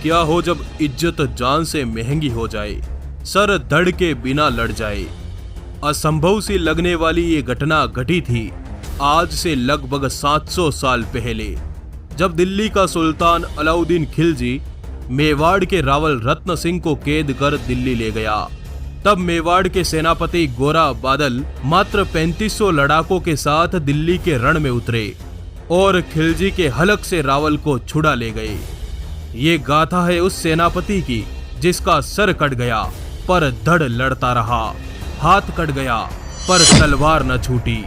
क्या हो जब इज्जत जान से महंगी हो जाए, सर धड़ के बिना लड़ जाए। असंभव सी लगने वाली ये घटना घटी थी आज से लगभग 700 साल पहले, जब दिल्ली का सुल्तान अलाउद्दीन खिलजी मेवाड़ के रावल रत्न सिंह को कैद कर दिल्ली ले गया। तब मेवाड़ के सेनापति गोरा बादल मात्र 3500 लड़ाकों के साथ दिल्ली के रण में उतरे और खिलजी के हलक से रावल को छुड़ा ले गए। ये गाथा है उस सेनापति की जिसका सर कट गया पर धड़ लड़ता रहा, हाथ कट गया पर तलवार न छूटी।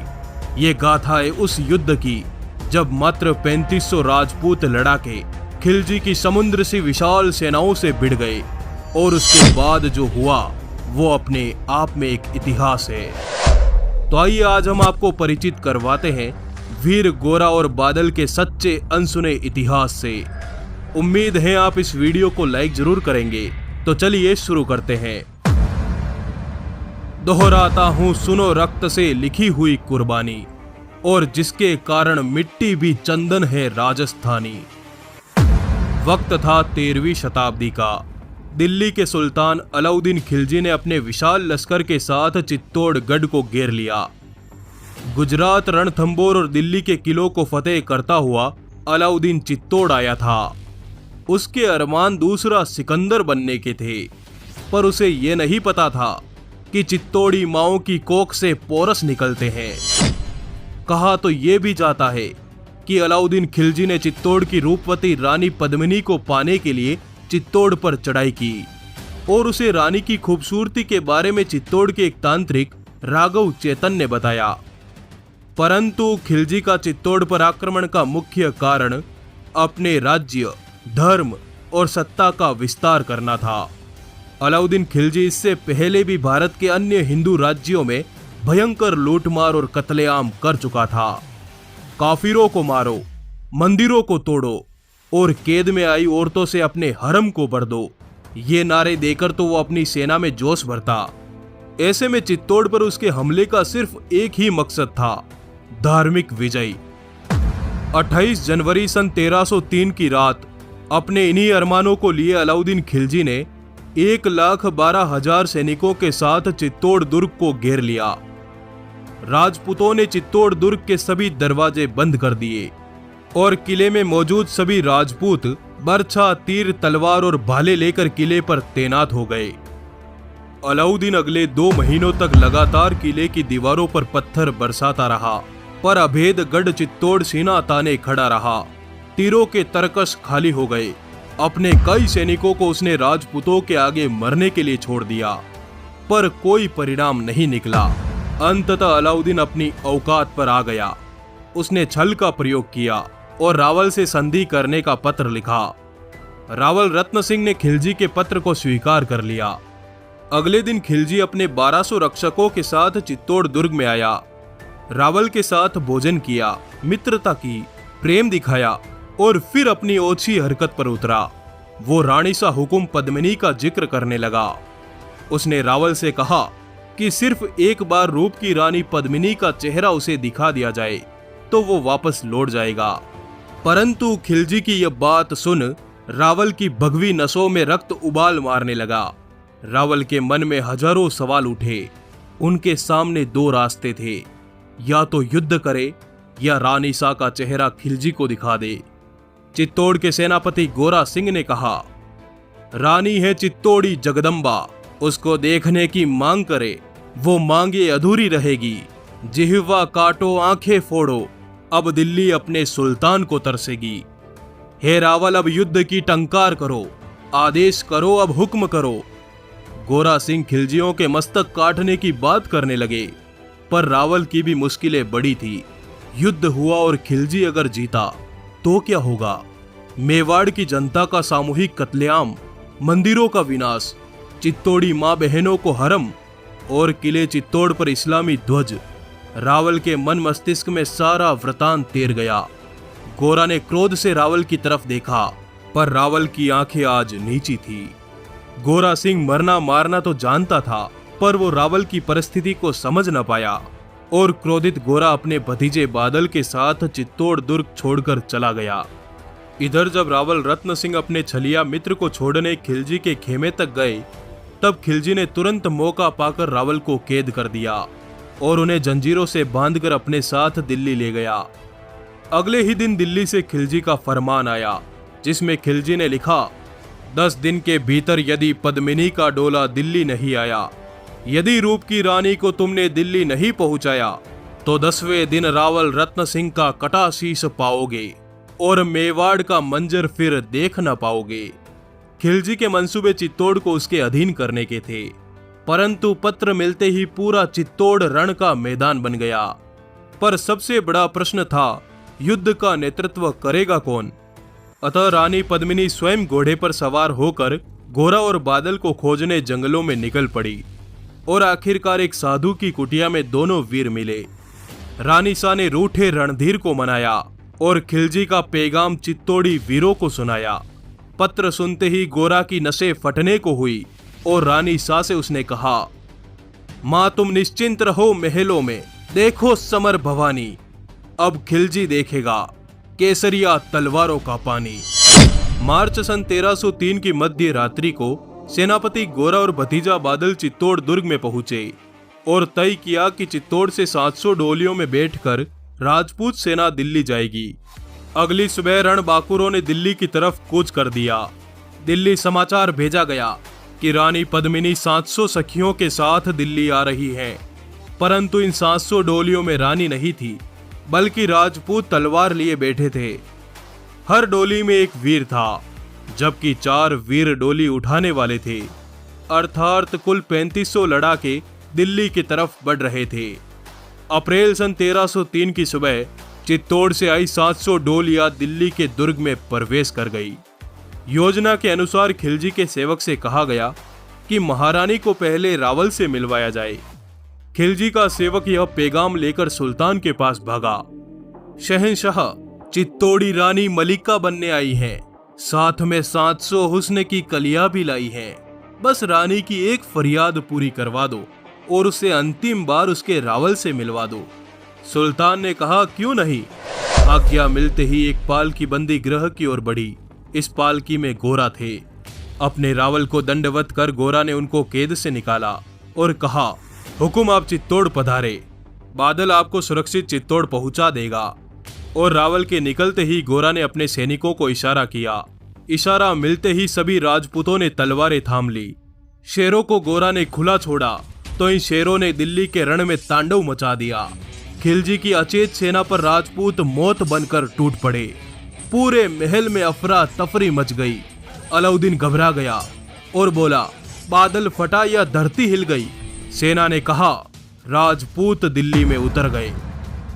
ये गाथा है उस युद्ध की जब मात्र 3500 राजपूत लड़ाके खिलजी की समुद्र सी विशाल सेनाओं से भिड़ गए, और उसके बाद जो हुआ वो अपने आप में एक इतिहास है। तो आइए आज हम आपको परिचित करवाते हैं वीर गोरा और बादल के सच्चे अनसुने इतिहास से। उम्मीद है आप इस वीडियो को लाइक जरूर करेंगे। तो चलिए शुरू करते हैं। दोहराता हूं सुनो रक्त से लिखी हुई कुर्बानी, और जिसके कारण मिट्टी भी चंदन है राजस्थानी। वक्त था 13वीं शताब्दी का। दिल्ली के सुल्तान अलाउद्दीन खिलजी ने अपने विशाल लश्कर के साथ चित्तौड़गढ़ को घेर लिया। गुजरात, रणथंबोर और दिल्ली के किलों को फतेह करता हुआ अलाउद्दीन चित्तौड़ आया था। उसके अरमान दूसरा सिकंदर बनने के थे, पर उसे यह नहीं पता था कि चित्तौड़ी माओ की कोख से पोरस निकलते हैं। कहा तो यह भी जाता है कि अलाउद्दीन खिलजी ने चित्तौड़ की रूपवती रानी पद्मिनी को पाने के लिए चित्तौड़ पर चढ़ाई की, और उसे रानी की खूबसूरती के बारे में चित्तौड़ के एक तांत्रिक राघव चेतन ने बताया। परंतु खिलजी का चित्तौड़ पर आक्रमण का मुख्य कारण अपने राज्य, धर्म और सत्ता का विस्तार करना था। अलाउद्दीन खिलजी इससे पहले भी भारत के अन्य हिंदू राज्यों में भयंकर लूटमार और कत्लेआम कर चुका था। काफिरों को मारो, मंदिरों को तोड़ो और कैद में आई औरतों से अपने हरम को भर दो, ये नारे देकर तो वो अपनी सेना में जोश भरता। ऐसे में चित्तौड़ पर उसके हमले का सिर्फ एक ही मकसद था, धार्मिक विजय। 28 जनवरी सन 1303 की रात अपने इन्हीं अरमानों को लिए अलाउद्दीन खिलजी ने 1,12,000 सैनिकों के साथ चित्तौड़ दुर्ग को घेर लिया। राजपूतों ने चित्तौड़ दुर्ग के सभी दरवाजे बंद कर दिए और किले में मौजूद सभी राजपूत बर्छा, तीर, तलवार और भाले लेकर किले पर तैनात हो गए। अलाउद्दीन अगले 2 महीनों तक लगातार किले की दीवारों पर पत्थर बरसाता रहा, पर अभेद गढ़ चित्तौड़ सीना ताने खड़ा रहा। तीरों के तरकश खाली हो गए। अपने कई सैनिकों को उसने राजपूतों के आगे मरने के लिए छोड़ दिया, पर कोई परिणाम नहीं निकला। अंततः अलाउद्दीन अपनी औकात पर आ गया। उसने छल का प्रयोग किया और रावल से संधि करने का पत्र लिखा। रावल रत्न सिंह ने खिलजी के पत्र को स्वीकार कर लिया। अगले दिन खिलजी अपने 1200 रक्षकों के साथ चित्तौड़ दुर्ग में आया। रावल के साथ भोजन किया, मित्रता की, प्रेम दिखाया और फिर अपनी ओछी हरकत पर उतरा। वो रानी सा हुकुम पद्मिनी का जिक्र करने लगा। उसने रावल से कहा कि सिर्फ एक बार रूप की रानी पद्मिनी का चेहरा उसे दिखा दिया जाए तो वो वापस लौट जाएगा। परंतु खिलजी की यह बात सुन रावल की भगवी नसों में रक्त उबाल मारने लगा। रावल के मन में हजारों सवाल उठे। उनके सामने 2 रास्ते थे, या तो युद्ध करे या रानी सा का चेहरा खिलजी को दिखा दे। चित्तौड़ के सेनापति गोरा सिंह ने कहा, रानी है चित्तौड़ी जगदम्बा, उसको देखने की मांग करे, वो मांगे अधूरी रहेगी। जिह्वा काटो, आंखें फोड़ो, अब दिल्ली अपने सुल्तान को तरसेगी। हे रावल, अब युद्ध की टंकार करो, आदेश करो, अब हुक्म करो। गोरा सिंह खिलजियों के मस्तक काटने की बात करने लगे, पर रावल की भी मुश्किलें बड़ी थी। युद्ध हुआ और खिलजी अगर जीता तो क्या होगा? मेवाड़ की जनता का सामूहिक कत्लेआम, मंदिरों का विनाश, चित्तौड़ी मां बहनों को हरम और किले चित्तौड़ पर इस्लामी ध्वज। रावल के मन मस्तिष्क में सारा वृतांत तैर गया। गोरा ने क्रोध से रावल की तरफ देखा, पर रावल की आंखें आज नीची थी। गोरा सिंह मरना मारना तो जानता था, पर वो रावल की परिस्थिति को समझ न पाया और क्रोधित गोरा अपने भतीजे बादल के साथ चित्तौड़ दुर्ग छोड़कर चला गया। इधर जब रावल रत्न सिंह अपने छलिया मित्र को छोड़ने खिलजी के खेमे तक गए, तब खिलजी ने तुरंत मौका पाकर रावल को कैद कर दिया और उन्हें जंजीरों से बांधकर अपने साथ दिल्ली ले गया। अगले ही दिन दिल्ली से खिलजी का फरमान आया, जिसमें खिलजी ने लिखा, 10 दिन के भीतर यदि पद्मिनी का डोला दिल्ली नहीं आया, यदि रूप की रानी को तुमने दिल्ली नहीं पहुंचाया, तो 10वें दिन रावल रत्न सिंह का कटा शीश पाओगे और मेवाड़ का मंजर फिर देख न पाओगे। खिलजी के मंसूबे चित्तौड़ को उसके अधीन करने के थे, परंतु पत्र मिलते ही पूरा चित्तौड़ रण का मैदान बन गया। पर सबसे बड़ा प्रश्न था, युद्ध का नेतृत्व करेगा कौन? अतः रानी पद्मिनी स्वयं घोड़े पर सवार होकर गोरा और बादल को खोजने जंगलों में निकल पड़ी और आखिरकार एक साधु की कुटिया में दोनों वीर मिले। रानी सा ने रूठे रणधीर को मनाया और खिलजी का पैगाम चित्तौड़ी वीरों को सुनाया। पत्र सुनते ही गोरा की नसें फटने को हुई और रानी सा से उसने कहा, मां तुम निश्चिंत रहो महलों में, देखो समर भवानी, अब खिलजी देखेगा केसरिया तलवारों का पानी। मार्च सन 1303 की मध्य रात्रि को सेनापति गोरा और भतीजा बादल चित्तौड़ दुर्ग में पहुंचे और तय किया कि चित्तौड़ से 700 डोलियों में बैठकर राजपूत सेना दिल्ली जाएगी। अगली सुबह रणबांकुरों ने दिल्ली की तरफ कूच कर दिया। दिल्ली समाचार भेजा गया कि रानी पद्मिनी 700 सखियों के साथ दिल्ली आ रही है, परंतु इन 700 डोलियों में रानी नहीं थी, बल्कि राजपूत तलवार लिए बैठे थे। हर डोली में एक वीर था, जबकि 4 वीर डोली उठाने वाले थे, अर्थात कुल 3500 लड़ाके दिल्ली की तरफ बढ़ रहे थे। अप्रैल सन 1303 की सुबह चित्तौड़ से आई 700 डोलियां दिल्ली के दुर्ग में प्रवेश कर गई। योजना के अनुसार खिलजी के सेवक से कहा गया कि महारानी को पहले रावल से मिलवाया जाए। खिलजी का सेवक यह पैगाम लेकर सुल्तान के पास भागा, शहंशाह, चित्तौड़ी रानी मलिका बनने आई हैं, साथ में 700 हुस्न की कलियां भी लाई हैं। बस रानी की एक फरियाद पूरी करवा दो और उसे अंतिम बार उसके रावल से मिलवा दो। सुल्तान ने कहा, क्यों नहीं। आज्ञा मिलते ही एक पालकी बंदी गृह की ओर बढ़ी। इस पालकी में गोरा थे। अपने रावल को दंडवत कर गोरा ने उनको कैद से निकाला और कहा, हुकुम आप चित्तौड़ पधारे, बादल आपको सुरक्षित चित्तौड़ पहुंचा देगा। और रावल के निकलते ही गोरा ने अपने सैनिकों को इशारा किया। इशारा मिलते ही सभी राजपूतों ने तलवारें थाम ली। शेरों को गोरा ने खुला छोड़ा तो इन शेरों ने दिल्ली के रण में तांडव मचा दिया। खिलजी की अचेत सेना पर राजपूत मौत बनकर टूट पड़े। पूरे महल में अफरा तफरी मच गई। अलाउद्दीन घबरा गया और बोला, बादल फटा या धरती हिल गई। सेना ने कहा, राजपूत दिल्ली में उतर गए।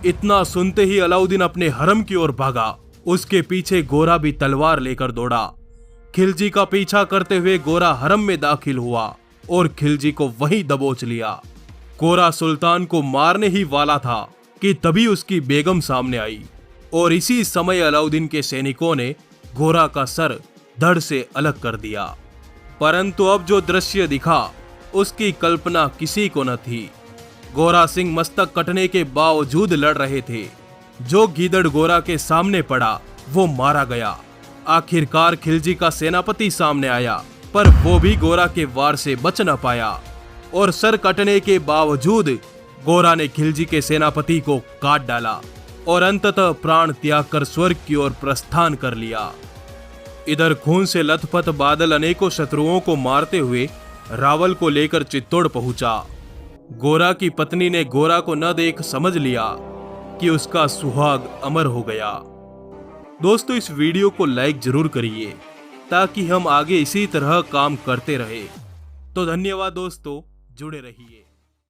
इतना सुनते ही अलाउद्दीन अपने हरम की ओर भागा। उसके पीछे गोरा भी तलवार लेकर दौड़ा। खिलजी का पीछा करते हुए गोरा हरम में दाखिल हुआ और खिलजी को वहीं दबोच लिया। गोरा सुल्तान को मारने ही वाला था कि तभी उसकी बेगम सामने आई और इसी समय अलाउद्दीन के सैनिकों ने गोरा का सर धड़ से अलग कर दिया। परंतु अब जो दृश्य दिखा उसकी कल्पना किसी को न थी। गोरा सिंह मस्तक कटने के बावजूद लड़ रहे थे। जो गीदड़ गोरा के सामने पड़ा वो मारा गया। आखिरकार खिलजी का सेनापति सामने आया, पर वो भी गोरा के वार से बच न पाया और सर कटने के बावजूद गोरा ने खिलजी के सेनापति को काट डाला और अंततः प्राण त्याग कर स्वर्ग की ओर प्रस्थान कर लिया। इधर खून से लथपथ बादल अनेकों शत्रुओं को मारते हुए रावल को लेकर चित्तौड़ पहुंचा। गोरा की पत्नी ने गोरा को न देख समझ लिया कि उसका सुहाग अमर हो गया। दोस्तों, इस वीडियो को लाइक जरूर करिए ताकि हम आगे इसी तरह काम करते रहे। तो धन्यवाद दोस्तों, जुड़े रहिए।